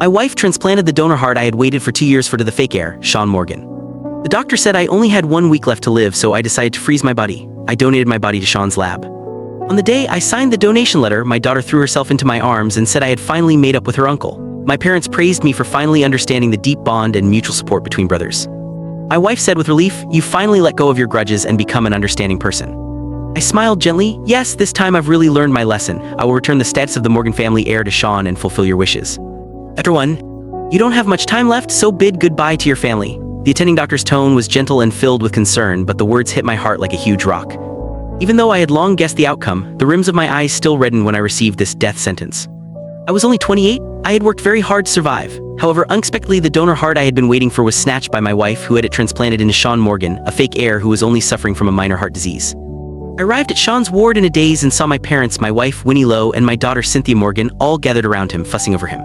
My wife transplanted the donor heart I had waited for 2 years for to the fake heir, Sean Morgan. The doctor said I only had 1 week left to live, so I decided to freeze my body. I donated my body to Sean's lab. On the day I signed the donation letter, my daughter threw herself into my arms and said I had finally made up with her uncle. My parents praised me for finally understanding the deep bond and mutual support between brothers. My wife said with relief, "You finally let go of your grudges and become an understanding person." I smiled gently. "Yes, this time I've really learned my lesson. I will return the status of the Morgan family heir to Sean and fulfill your wishes." After 1, "You don't have much time left, so bid goodbye to your family." The attending doctor's tone was gentle and filled with concern, but the words hit my heart like a huge rock. Even though I had long guessed the outcome, the rims of my eyes still reddened when I received this death sentence. I was only 28. I had worked very hard to survive. However, unexpectedly, the donor heart I had been waiting for was snatched by my wife, who had it transplanted into Sean Morgan, a fake heir who was only suffering from a minor heart disease. I arrived at Sean's ward in a daze and saw my parents, my wife, Winnie Lowe, and my daughter, Cynthia Morgan, all gathered around him, fussing over him.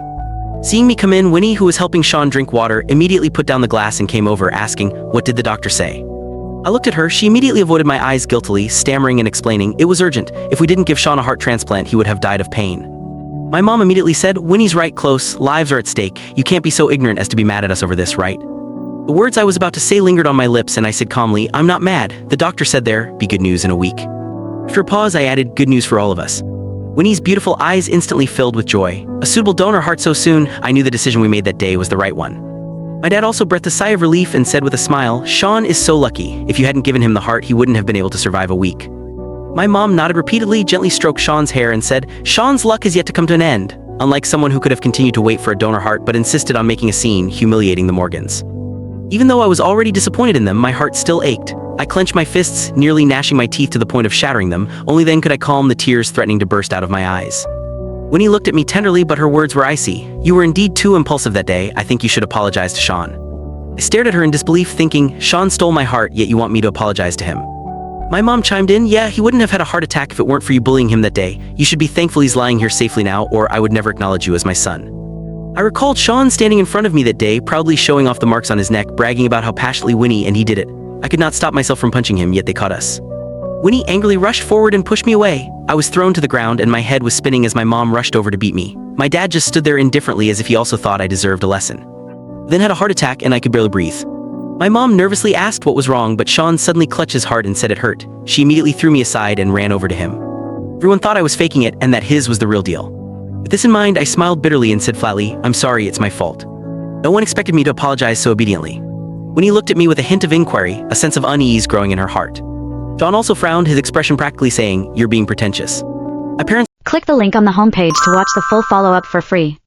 Seeing me come in, Winnie, who was helping Sean drink water, immediately put down the glass and came over, asking, "What did the doctor say?" I looked at her. She immediately avoided my eyes guiltily, stammering and explaining, "It was urgent. If we didn't give Sean a heart transplant, he would have died of pain." My mom immediately said, "Winnie's right, close. Lives are at stake. You can't be so ignorant as to be mad at us over this, right?" The words I was about to say lingered on my lips, and I said calmly, "I'm not mad. The doctor said there'd be good news in a week." After a pause, I added, "Good news for all of us." Winnie's beautiful eyes instantly filled with joy. A suitable donor heart so soon. I knew the decision we made that day was the right one. My dad also breathed a sigh of relief and said with a smile, "Sean is so lucky. If you hadn't given him the heart, he wouldn't have been able to survive a week." My mom nodded repeatedly, gently stroked Sean's hair and said, "Sean's luck is yet to come to an end." Unlike someone who could have continued to wait for a donor heart but insisted on making a scene, humiliating the Morgans. Even though I was already disappointed in them, my heart still ached. I clenched my fists, nearly gnashing my teeth to the point of shattering them. Only then could I calm the tears threatening to burst out of my eyes. Winnie looked at me tenderly, but her words were icy. "You were indeed too impulsive that day. I think you should apologize to Sean." I stared at her in disbelief, thinking, "Sean stole my heart, yet you want me to apologize to him." My mom chimed in, "Yeah, he wouldn't have had a heart attack if it weren't for you bullying him that day. You should be thankful he's lying here safely now, or I would never acknowledge you as my son." I recalled Sean standing in front of me that day, proudly showing off the marks on his neck, bragging about how passionately Winnie and he did it. I could not stop myself from punching him, yet they caught us. Winnie angrily rushed forward and pushed me away. I was thrown to the ground and my head was spinning as my mom rushed over to beat me. My dad just stood there indifferently, as if he also thought I deserved a lesson. Then had a heart attack and I could barely breathe. My mom nervously asked what was wrong, but Sean suddenly clutched his heart and said it hurt. She immediately threw me aside and ran over to him. Everyone thought I was faking it and that his was the real deal. With this in mind, I smiled bitterly and said flatly, "I'm sorry, it's my fault." No one expected me to apologize so obediently. When he looked at me with a hint of inquiry, a sense of unease growing in her heart. John also frowned, his expression practically saying, "You're being pretentious." My parents Click the link on the homepage to watch the full follow-up for free.